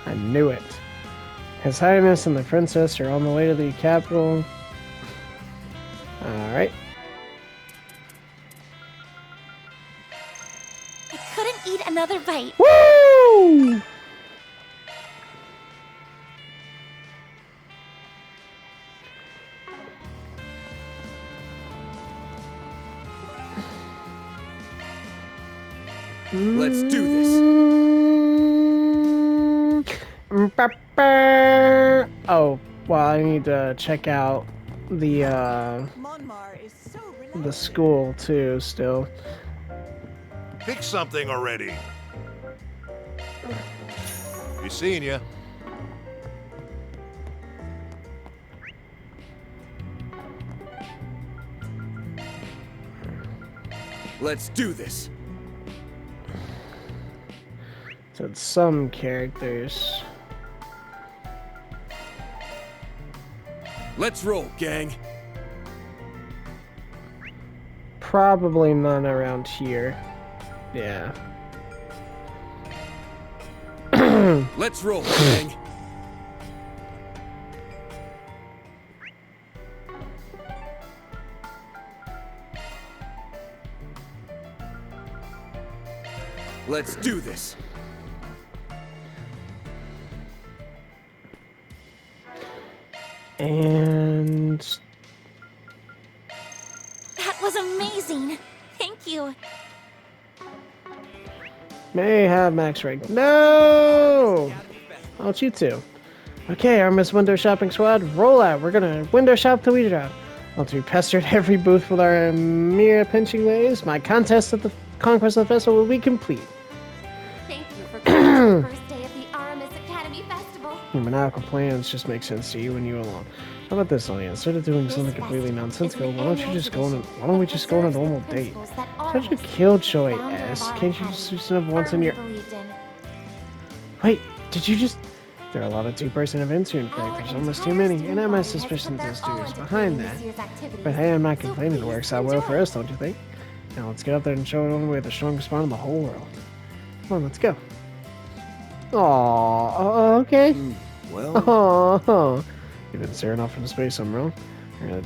I knew it. His Highness and the Princess are on the way to the capital. Alright. I couldn't eat another bite. Woo! Let's do this. Oh, well, I need to check out the Monmar is so the relaxing. school too. Still, Pick something already. Be seeing you. Let's do this. said some characters. Let's roll, gang. Probably none around here. Yeah. Let's roll, gang. Let's do this. And That was amazing. Thank you. may have max rank. No! Oh, it's you two. Okay, our Miss Window Shopping Squad, roll out. We're gonna window shop till we drop. Once we pestered every booth with our mere pinching ways, my contest at the Conquest of the Festival will be complete. Thank you for coming to the first day of the Aramis Academy Festival. Your maniacal plans just make sense to you and you alone. How about this, Sonia? Instead of doing something completely nonsensical, why don't we just go on a normal date? Such a killjoy ass. Can't you just do something once in your... Wait, did you just... There are a lot of two-person events here in fact. There's almost too many, and I have my suspicions as to who's behind that. But hey, I'm not complaining. It works out well for us, don't you think? Now let's get out there and show everyone we're the strongest one in the whole world. Come on, let's go. Aww, okay. Well, Aww. You've been staring off into space, I'm wrong.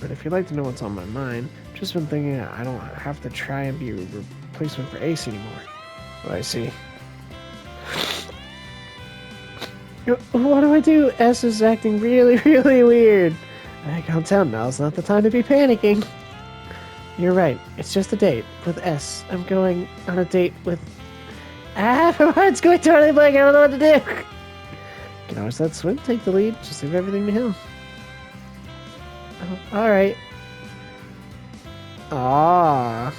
But if you'd like to know what's on my mind, I've just been thinking I don't have to try and be a replacement for Ace anymore. Oh, I see. What do I do? S is acting really, really weird. I calm down now. It's not the time to be panicking. You're right. It's just a date with S. I'm going on a date with... Ah, my mind's going totally blank. I don't know what to do. You can always let Swim take the lead. Just leave everything to him. Oh, alright. Ah.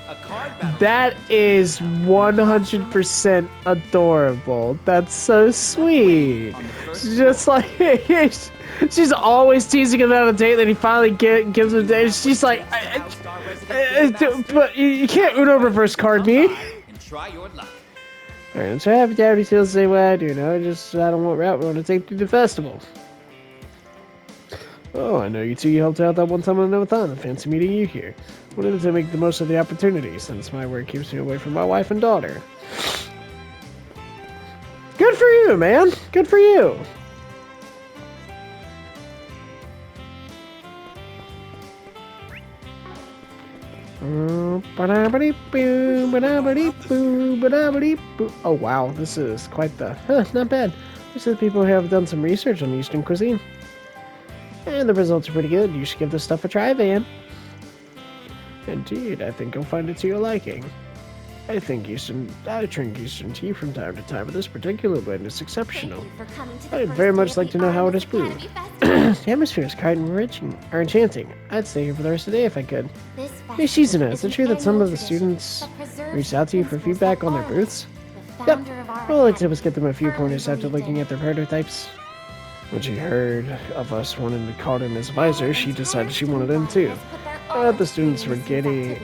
A card battle. That is 100% adorable. That's so sweet. She's just like... she's always teasing him about a date, then he finally gives her a date. She's like... but you can't Uno reverse card me. And try your luck. Alright, I'm so happy to have you feel the same way I do. Now I don't know what route we want to take through the festival. Oh, I know you two. You helped out that one time on the Novathon. Fancy meeting you here. Wanted to make the most of the opportunity, since my work keeps me away from my wife and daughter. Good for you, man! Good for you! Oh wow, this is quite the... not bad. These are the people who have done some research on Eastern cuisine. And the results are pretty good. You should give this stuff a try, Van. Indeed, I think you'll find it to your liking. I drink Eastern tea from time to time, but this particular blend is exceptional. I'd very much like to know how it is brewed. The atmosphere is quite enchanting. I'd stay here for the rest of the day if I could. Hey, Shizuna, is it true that some of the students reached out to you for feedback on their booths? Yep. All I did was get them a few pointers after looking at their prototypes. When she heard of us wanting to call him as advisor, she decided she wanted in too. The students were giddy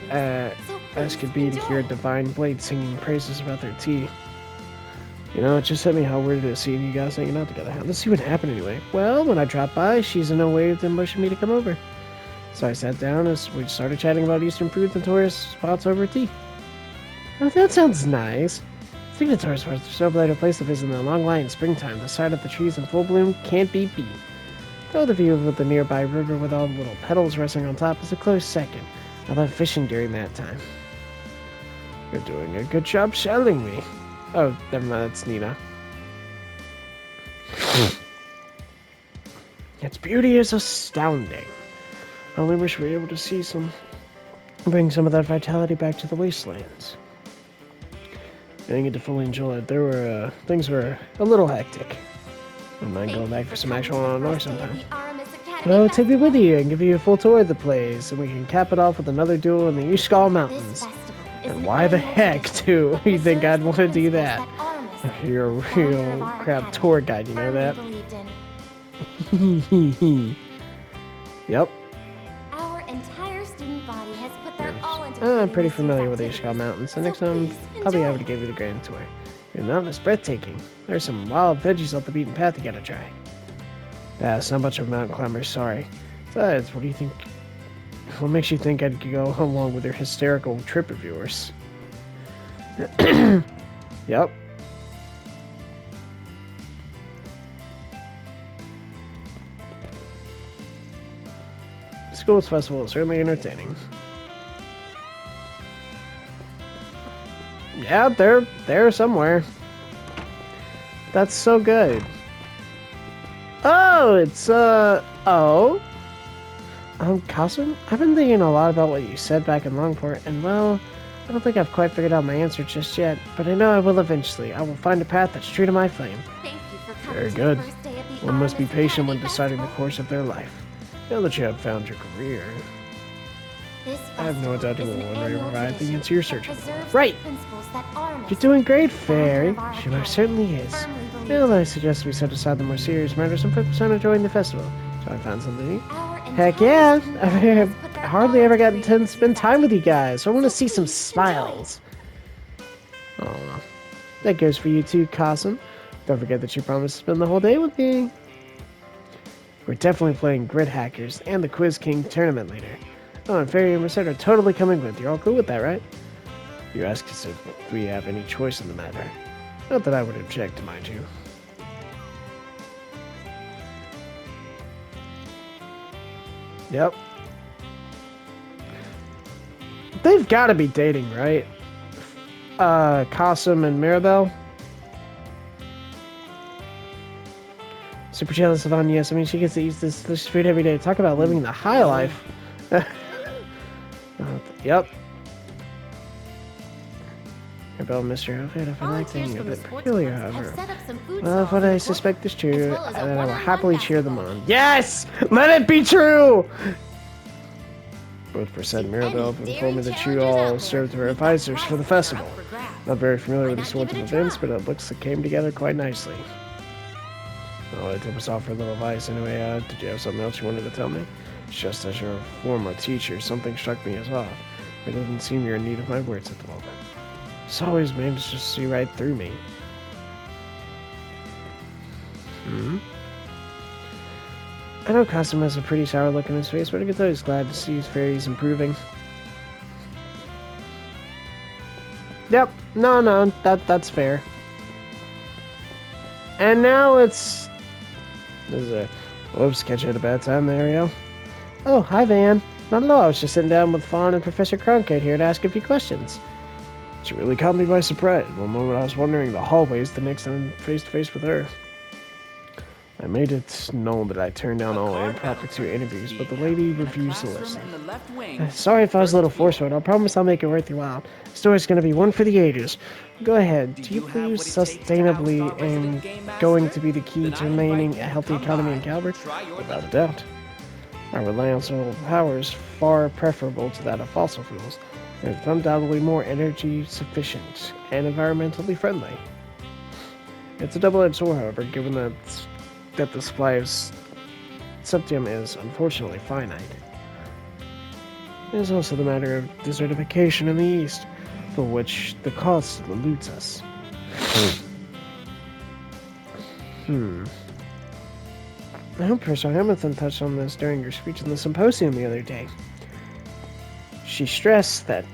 as could be to hear Divine Blade singing praises about their tea. You know, it just hit me how weird it is seeing you guys hanging out together. Let's see what happened anyway. Well, when I dropped by, Shizuna waved and motioned me to come over. So I sat down as we started chatting about Eastern foods and tourist spots over tea. Oh, that sounds nice. Speaking of tourist spots, there's so bright a place to visit in the long light in springtime. The sight of the trees in full bloom can't be beat. Though the view of the nearby river with all the little petals resting on top is a close second. I love fishing during that time. You're doing a good job selling me. Oh, never mind, that's Nina. Its beauty is astounding. I only wish we were able to bring some of that vitality back to the wastelands. I didn't get to fully enjoy it. Things were a little hectic. I don't mind going back for some action on Honor sometime. Well, take me with you and give you a full tour of the place, and we can cap it off with another duel in the Yushkal Mountains. And why the heck do you think I'd want to do that? You're a real crap tour guide, you know that? Yep. Our entire student body has put their all into I'm pretty familiar with the Yushkal Mountains, so next time I'll be able to give you the grand tour. Your mountain is breathtaking. There's some wild veggies off the beaten path you gotta try. It's not much of a mountain climber, sorry. Besides, what do you think? What makes you think I'd go along with your hysterical trip of yours? Yep. School's festival is certainly entertaining. Yeah, they're there somewhere. That's so good. Oh, it's, oh? Kasim, I've been thinking a lot about what you said back in Longport, and well, I don't think I've quite figured out my answer just yet, but I know I will eventually. I will find a path that's true to my flame. Thank you for coming Very to good. the first day of the One must be Artemis patient when Academy deciding the Festival. course of their life. Now that you have found your career, This I have no doubt you festival will is one an day annual provide the tradition answer you're that searching for. preserves Right! the principles that Artemis, You're doing great, founder Fairy. of our She most academy, certainly is. firmly believes Well, I in. suggest we set aside the more serious matters and focus on enjoying the festival. So I found something new. Our Heck entire yeah! student I body has put have their hardly all ever into gotten creating to this spend time with you activity. guys, so I want to So see some please enjoy. smiles. Aw. That goes for you too, Kasim. Don't forget that you promised to spend the whole day with me. We're definitely playing Grid Hackers and the Quiz King tournament later. Oh, and Fairy and Merced are totally coming with. You're all cool with that, right? You ask us if we have any choice in the matter. Not that I would object, mind you. Yep. They've got to be dating, right? Qasim and Mirabelle. Super jealous of Anya. Yes, I mean, she gets to eat this food every day. Talk about living the high life. Yep. Mirabelle, Mr. Outfit, I feel like thing a bit peculiar, however. Well, if what I suspect is true, then I will happily cheer them on. Yes! Let it be true! Both Percent and Mirabelle have informed me that you all served as advisors for the festival. Not very familiar with these sorts of events, but it looks like it came together quite nicely. Oh, it was off for a little advice anyway. Did you have something else you wanted to tell me? Just as your former teacher, something struck me as off. It doesn't seem you're in need of my words at the moment. It's always managed to see right through me. I know Cosmo has a pretty sour look in his face, but I can tell he's glad to see his fairies improving. Yep, no, that's fair. And now it's... Whoops, catch you at a bad time there, yo. Oh, hi, Van. Not at all, I was just sitting down with Fawn and Professor Cronkite here to ask a few questions. She really caught me by surprise. One moment I was wandering the hallways, the next I'm face to face with her. I made it known that I turned down all impromptu interviews, but the lady refused to listen. Sorry if I was a little forceful. I promise I'll make it worth your while. The story's gonna be one for the ages. Go ahead. Do you believe sustainably and going to be the key to remaining a healthy economy in Calvert? Without a doubt. Our reliance on power is far preferable to that of fossil fuels. It's undoubtedly more energy sufficient and environmentally friendly. It's a double-edged sword, however, given that the supply of subtium is unfortunately finite. There's also the matter of desertification in the east, for which the cost eludes us. I hope Professor Hamilton touched on this during your speech in the symposium the other day. She stressed that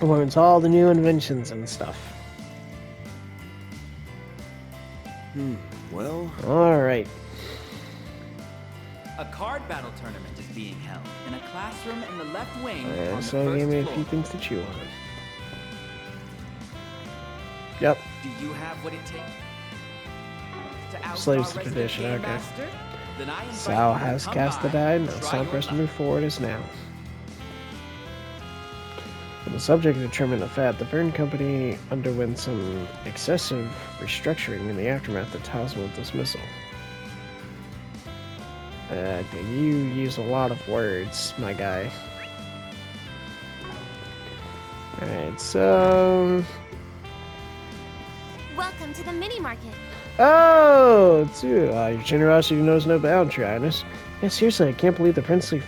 learns all the new inventions and stuff. Well... Alright. A card battle tournament is being held in a classroom in the left wing on the So first gave me a floor. few things to chew on. Yep. Do you have what it takes to oust Slaves our to resident tradition, game okay. master? Then I invite Sal you to has come cast the by die, and now it's try time for your us to luck. move forward as now. On the subject of determinant of fat, the Burn Company underwent some excessive restructuring in the aftermath of Tasman's dismissal. You use a lot of words, my guy. Alright, so... Welcome to the mini market. Oh, dude, your generosity knows no bounds, Your Highness. Yeah, seriously, I can't believe the princely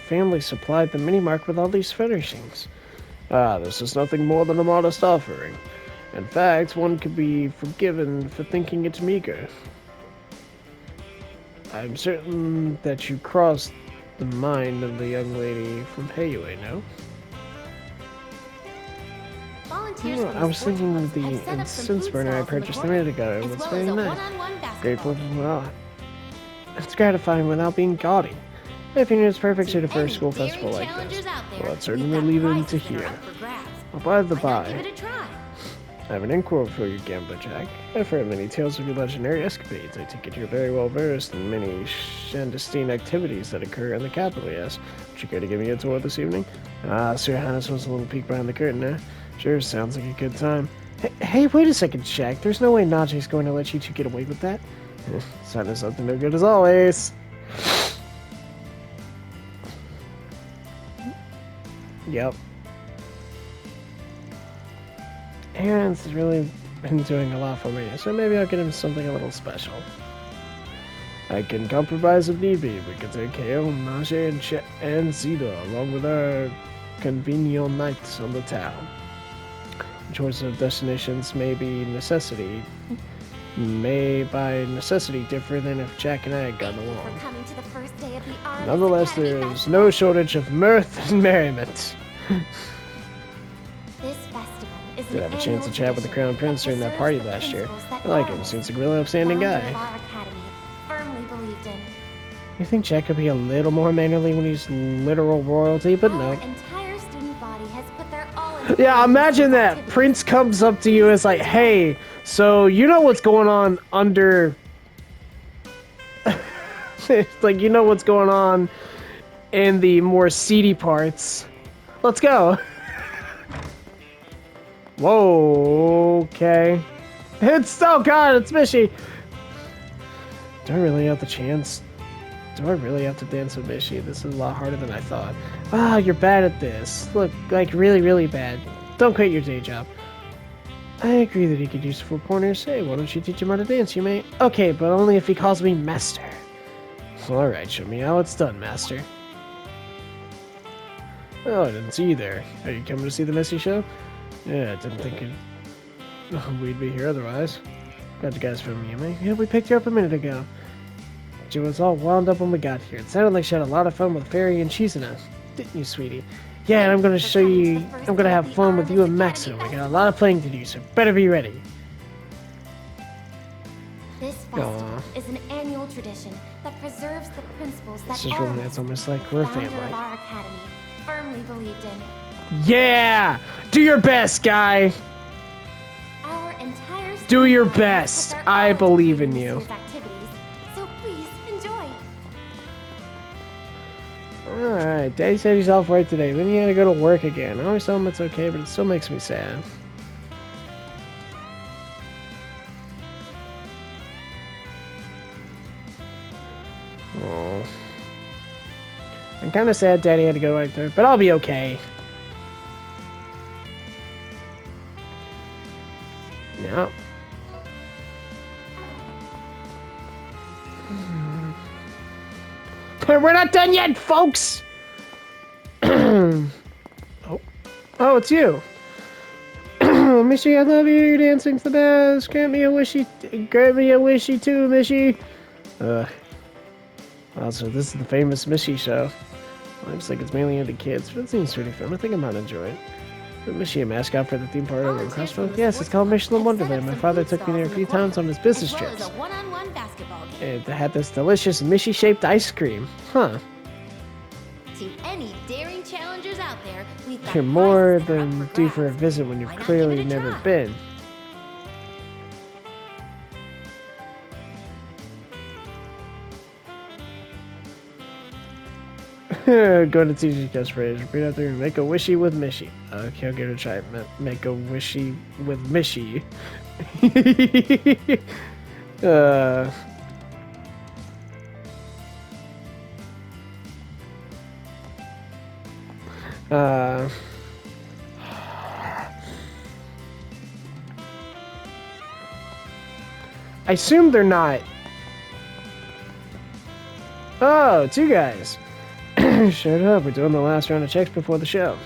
family supplied the mini-market with all these furnishings. This is nothing more than a modest offering. In fact, one could be forgiven for thinking it meager. I'm certain that you crossed the mind of the young lady from Payue, no? Volunteers Well, from I the was sports thinking clubs of the have set up some incense food burner I stalls in the purchased a corner, minute ago. It as was well very as a nice. one-on-one basketball Grateful game. well. It's gratifying without being gaudy. My opinion is perfect to the first school Any festival daring like this. challengers out there, Well, I'd we've certainly got leave them to prizes that are here. up for grabs. Well, by the Why not by, give it a try? I have an inquiry for you, Gambler Jack. I've heard many tales of your legendary escapades. I take it you're very well versed in many clandestine activities that occur in the capital, yes? Would you care to give me a tour this evening? Sir Hannes wants a little peek behind the curtain there. Sure, sounds like a good time. Hey, wait a second, Jack. There's no way Najee's going to let you two get away with that. Sounded something no good as always. Yep. Aaron's really been doing a lot for me, so maybe I'll get him something a little special. I can compromise if need be. We can take KO, Najee, and Zeta, along with our convenient nights on the town. Choice of destinations may by necessity differ than if Jack and I had gotten Thank you for along. coming to the first day of the Arms Nonetheless, Academy there is Festival. no shortage of mirth and merriment. This festival is Did an have a chance to annual chat with the Crown tradition Prince during that preserves party the last year. principles that I like him, Arms, seems like a really upstanding founder guy. of our academy, firmly believed in. You think Jack could be a little more mannerly when he's literal royalty, but Our no. entire Yeah, imagine that. Prince comes up to you and is like, hey, so you know what's going on under... like, you know what's going on in the more seedy parts. Let's go. Whoa, okay. It's, oh god, it's Mishy. Do I really have the chance? Do I really have to dance with Mishy? This is a lot harder than I thought. Ah, you're bad at this. Look, like really, really bad. Don't quit your day job. I agree that he could use 4 pointers. Hey, why don't you teach him how to dance, you mate? Okay, but only if he calls me master. Alright, show me how it's done, master. Oh, I didn't see you there. Are you coming to see the Missy show? Yeah, I didn't think we'd be here otherwise. Got you guys from me, mate. Yeah, we picked you up a minute ago. She was all wound up when we got here. It sounded like she had a lot of fun with Fairy and Cheesina. Didn't you, sweetie? Yeah, and I'm gonna show you... I'm gonna have fun with you and Maxo. We got a lot of playing to do, so better be ready. This festival is an annual tradition that preserves the principles that This is really, it's almost like we're founder family. of our academy firmly believed in. Yeah! Do your best, guy! Our entire Do your student body has best. put their I all believe into in you. these activities, so please enjoy. Alright, Daddy said he's off work today, then he had to go to work again. I always tell him it's okay, but it still makes me sad. Oh. I'm kind of sad Daddy had to go right there, but I'll be okay. Yeah. We're not done yet, folks! Oh. Oh, it's you. Mishy, I love you. Your dancing's the best. Grant me a wishy too, Mishy. Also, this is the famous Mishy show. Looks like it's mainly into kids, but it seems pretty fun. I think I might enjoy it. Is Mishy a mascot for the theme park over in Crossville? Yes, it's called Michelin Wonderland. My father took me there a few times on his business As well as trips. a one-on-one basketball game. It had this delicious Mishy-shaped ice cream. Huh. To any daring challengers out there, we've got You're more prizes that are up than for due for a grabs. visit when you've Why not clearly give it a never try? been. Go to TG Guest Phrase. Repeat after me. Make a wishy with Mishy. Okay, I'll give it a try. Make a wishy with Mishy. uh. Uh. I assume they're not. Oh, it's you guys. Showed up. We're doing the last round of checks before the show.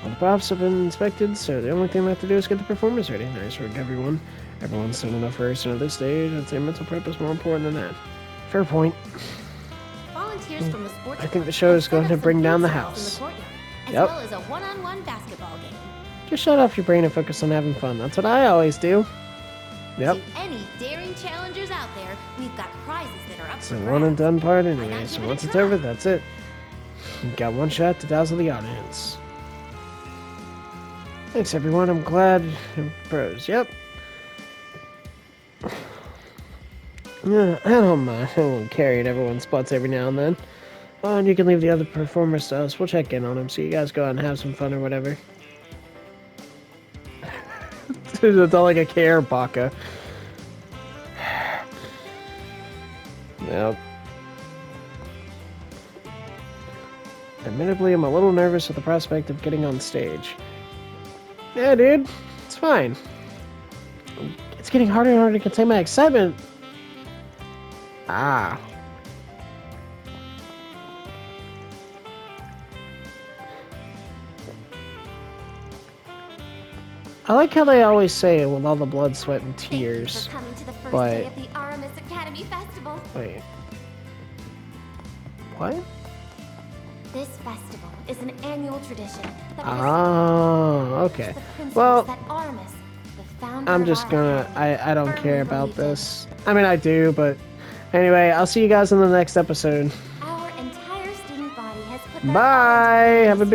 All the props have been inspected, so the only thing left to do is get the performers ready. Nice work, everyone. Everyone's seen enough rehearsing at this stage. I'd say mental prep is more important than that. Fair point. Volunteers from the sports I think the club show have is set going up to some bring down food the stalls house. in the courtyard, as Yep. well as a one-on-one basketball game. Just shut off your brain and focus on having fun. That's what I always do. Yep. To any daring challengers out there, we've got prizes that are up It's for a grabs. one and done part Why anyway, not so give it a once it's try? over, that's it. You got one shot to dazzle the audience. Thanks, everyone. I'm glad. Pros, yep. Yeah, I don't mind. I won't carry at everyone's spots every now and then. Oh, and you can leave the other performers to us. We'll check in on them, so you guys go out and have some fun or whatever. It's all like a care, Baka. Yep. Admittedly, I'm a little nervous at the prospect of getting on stage. Yeah, dude. It's fine. It's getting harder and harder to contain my excitement. Ah. I like how they always say it with all the blood, sweat, and Thank you tears. for coming to the first but- day of the Aramis Academy Festival. Wait. What? This festival is an annual tradition that Oh, preserves okay. the principles Well, that Aramis, the founder I'm of just our gonna, academy, I don't firmly care about believed in. this. I mean, I do, but anyway, I'll see you guys in the next episode. Our entire student body has put their all Bye! into Have a this big